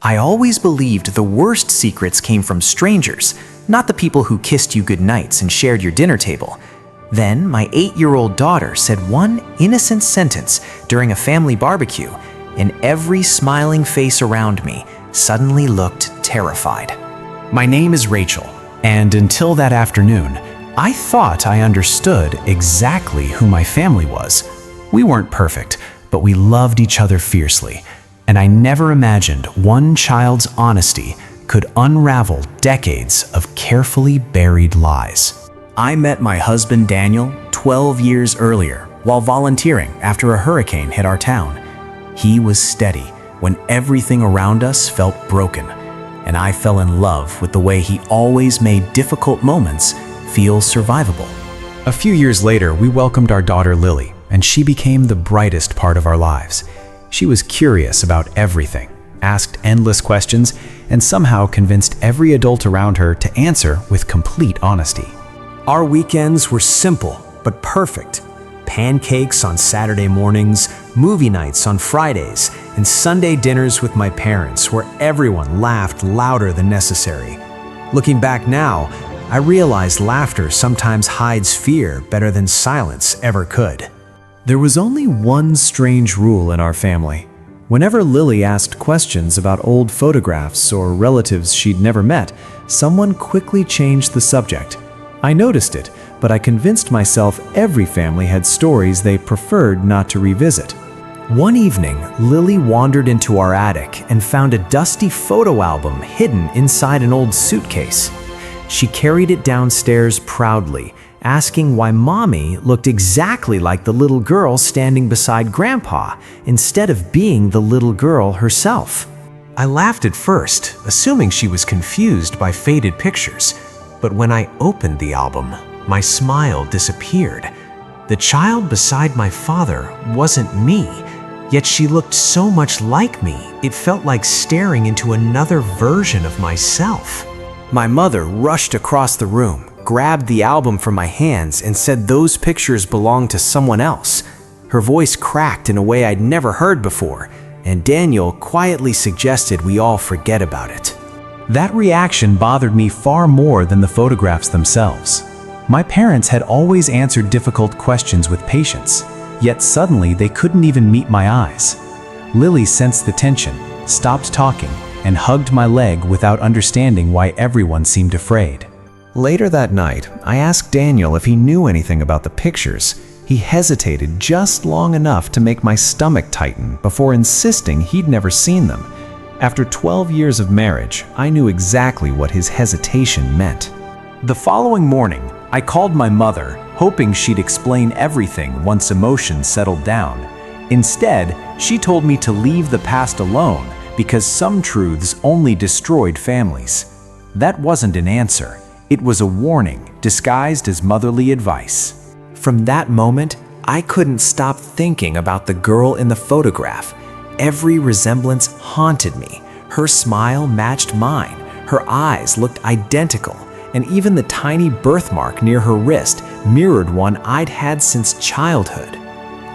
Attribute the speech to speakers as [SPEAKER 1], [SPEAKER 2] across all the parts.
[SPEAKER 1] I always believed the worst secrets came from strangers, not the people who kissed you goodnights and shared your dinner table. Then, my 8-year-old daughter said one innocent sentence during a family barbecue, and every smiling face around me suddenly looked terrified. My name is Rachel, and until that afternoon, I thought I understood exactly who my family was. We weren't perfect, but we loved each other fiercely, and I never imagined one child's honesty could unravel decades of carefully buried lies. I met my husband Daniel 12 years earlier while volunteering after a hurricane hit our town. He was steady when everything around us felt broken, and I fell in love with the way he always made difficult moments feel survivable. A few years later, we welcomed our daughter Lily, and she became the brightest part of our lives. She was curious about everything, asked endless questions, and somehow convinced every adult around her to answer with complete honesty. Our weekends were simple but perfect. Pancakes on Saturday mornings, movie nights on Fridays, and Sunday dinners with my parents where everyone laughed louder than necessary. Looking back now, I realized laughter sometimes hides fear better than silence ever could. There was only one strange rule in our family. Whenever Lily asked questions about old photographs or relatives she'd never met, someone quickly changed the subject. I noticed it, but I convinced myself every family had stories they preferred not to revisit. One evening, Lily wandered into our attic and found a dusty photo album hidden inside an old suitcase. She carried it downstairs proudly, asking why Mommy looked exactly like the little girl standing beside Grandpa instead of being the little girl herself. I laughed at first, assuming she was confused by faded pictures. But when I opened the album, my smile disappeared. The child beside my father wasn't me, yet she looked so much like me, it felt like staring into another version of myself. My mother rushed across the room, grabbed the album from my hands, and said those pictures belonged to someone else. Her voice cracked in a way I'd never heard before, and Daniel quietly suggested we all forget about it. That reaction bothered me far more than the photographs themselves. My parents had always answered difficult questions with patience, yet suddenly they couldn't even meet my eyes. Lily sensed the tension, stopped talking, and hugged my leg without understanding why everyone seemed afraid. Later that night, I asked Daniel if he knew anything about the pictures. He hesitated just long enough to make my stomach tighten before insisting he'd never seen them. After 12 years of marriage, I knew exactly what his hesitation meant. The following morning, I called my mother, hoping she'd explain everything once emotions settled down. Instead, she told me to leave the past alone because some truths only destroyed families. That wasn't an answer. It was a warning disguised as motherly advice. From that moment, I couldn't stop thinking about the girl in the photograph. Every resemblance haunted me. Her smile matched mine, her eyes looked identical, and even the tiny birthmark near her wrist mirrored one I'd had since childhood.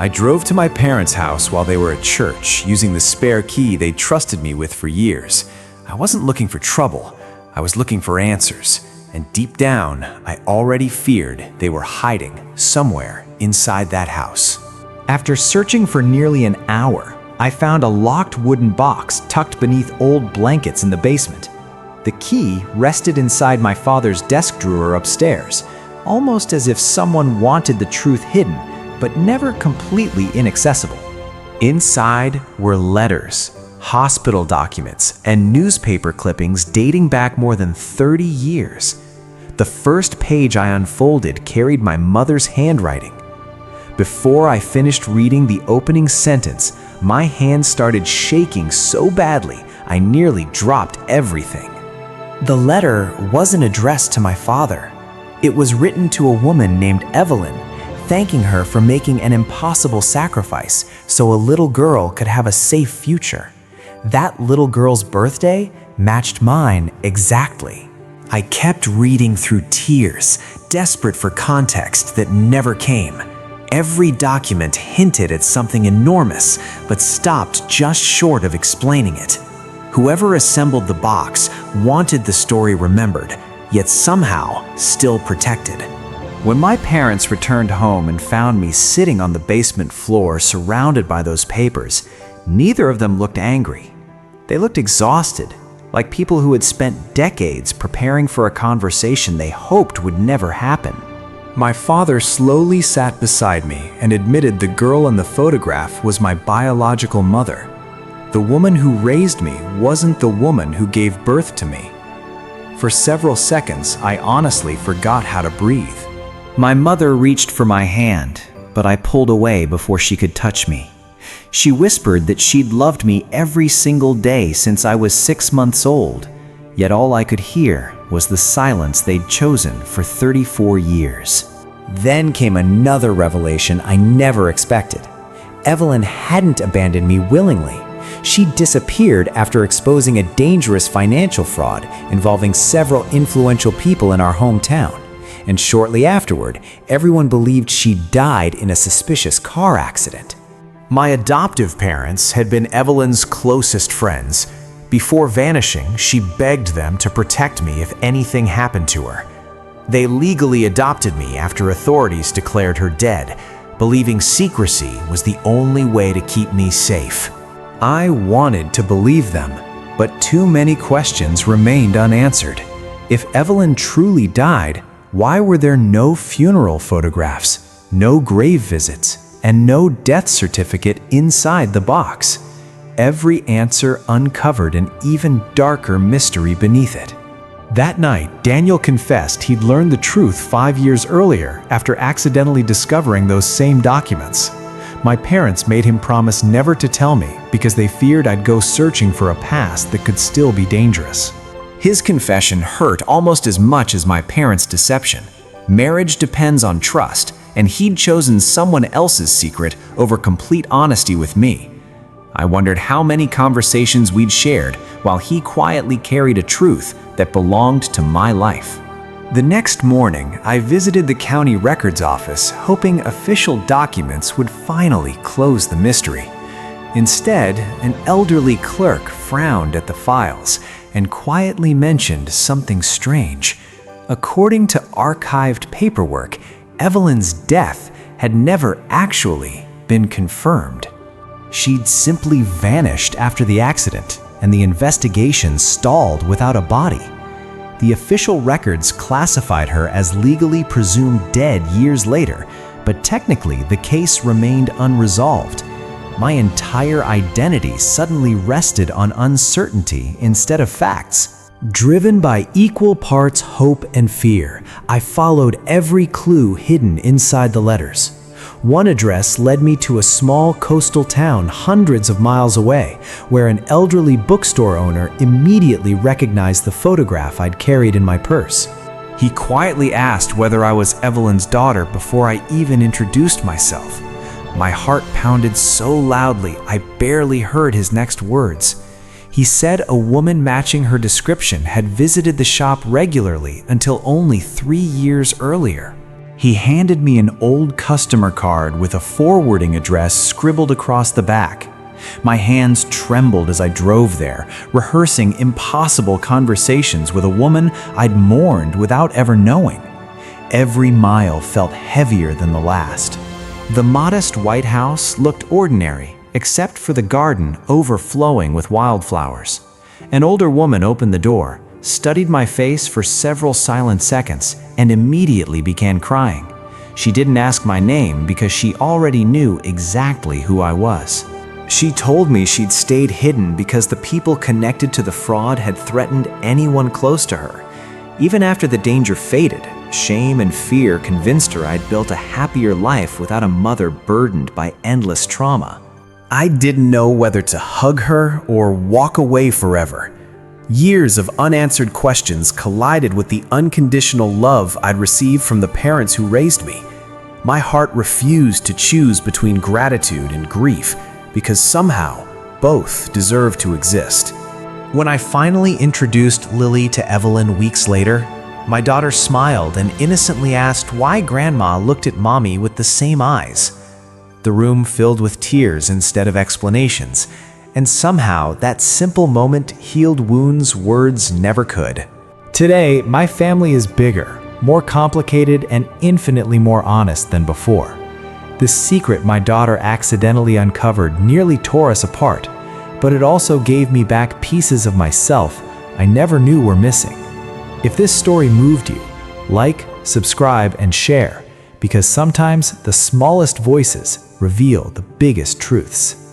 [SPEAKER 1] I drove to my parents' house while they were at church, using the spare key they'd trusted me with for years. I wasn't looking for trouble, I was looking for answers, and deep down, I already feared they were hiding somewhere inside that house. After searching for nearly an hour, I found a locked wooden box tucked beneath old blankets in the basement. The key rested inside my father's desk drawer upstairs, almost as if someone wanted the truth hidden, but never completely inaccessible. Inside were letters, hospital documents, and newspaper clippings dating back more than 30 years. The first page I unfolded carried my mother's handwriting. Before I finished reading the opening sentence, my hand started shaking so badly I nearly dropped everything. The letter wasn't addressed to my father. It was written to a woman named Evelyn, thanking her for making an impossible sacrifice so a little girl could have a safe future. That little girl's birthday matched mine exactly. I kept reading through tears, desperate for context that never came. Every document hinted at something enormous, but stopped just short of explaining it. Whoever assembled the box wanted the story remembered, yet somehow still protected. When my parents returned home and found me sitting on the basement floor surrounded by those papers, neither of them looked angry. They looked exhausted, like people who had spent decades preparing for a conversation they hoped would never happen. My father slowly sat beside me and admitted the girl in the photograph was my biological mother. The woman who raised me wasn't the woman who gave birth to me. For several seconds, I honestly forgot how to breathe. My mother reached for my hand, but I pulled away before she could touch me. She whispered that she'd loved me every single day since I was 6 months old, yet all I could hear was the silence they'd chosen for 34 years. Then came another revelation I never expected. Evelyn hadn't abandoned me willingly. She disappeared after exposing a dangerous financial fraud involving several influential people in our hometown. And shortly afterward, everyone believed she died in a suspicious car accident. My adoptive parents had been Evelyn's closest friends. Before vanishing, she begged them to protect me if anything happened to her. They legally adopted me after authorities declared her dead, believing secrecy was the only way to keep me safe. I wanted to believe them, but too many questions remained unanswered. If Evelyn truly died, why were there no funeral photographs, no grave visits, and no death certificate inside the box? Every answer uncovered an even darker mystery beneath it. That night, Daniel confessed he'd learned the truth 5 years earlier after accidentally discovering those same documents. My parents made him promise never to tell me because they feared I'd go searching for a past that could still be dangerous. His confession hurt almost as much as my parents' deception. Marriage depends on trust, and he'd chosen someone else's secret over complete honesty with me. I wondered how many conversations we'd shared while he quietly carried a truth that belonged to my life. The next morning, I visited the county records office, hoping official documents would finally close the mystery. Instead, an elderly clerk frowned at the files and quietly mentioned something strange. According to archived paperwork, Evelyn's death had never actually been confirmed. She'd simply vanished after the accident, and the investigation stalled without a body. The official records classified her as legally presumed dead years later, but technically the case remained unresolved. My entire identity suddenly rested on uncertainty instead of facts. Driven by equal parts hope and fear, I followed every clue hidden inside the letters. One address led me to a small coastal town hundreds of miles away, where an elderly bookstore owner immediately recognized the photograph I'd carried in my purse. He quietly asked whether I was Evelyn's daughter before I even introduced myself. My heart pounded so loudly I barely heard his next words. He said a woman matching her description had visited the shop regularly until only 3 years earlier. He handed me an old customer card with a forwarding address scribbled across the back. My hands trembled as I drove there, rehearsing impossible conversations with a woman I'd mourned without ever knowing. Every mile felt heavier than the last. The modest white house looked ordinary, except for the garden overflowing with wildflowers. An older woman opened the door, studied my face for several silent seconds, and immediately began crying. She didn't ask my name because she already knew exactly who I was. She told me she'd stayed hidden because the people connected to the fraud had threatened anyone close to her. Even after the danger faded, shame and fear convinced her I'd built a happier life without a mother burdened by endless trauma. I didn't know whether to hug her or walk away forever. Years of unanswered questions collided with the unconditional love I'd received from the parents who raised me. My heart refused to choose between gratitude and grief because somehow both deserved to exist. When I finally introduced Lily to Evelyn weeks later, my daughter smiled and innocently asked why Grandma looked at Mommy with the same eyes. The room filled with tears instead of explanations, and somehow that simple moment healed wounds words never could. Today, my family is bigger, more complicated, and infinitely more honest than before. The secret my daughter accidentally uncovered nearly tore us apart, but it also gave me back pieces of myself I never knew were missing. If this story moved you, like, subscribe, and share, because sometimes the smallest voices reveal the biggest truths.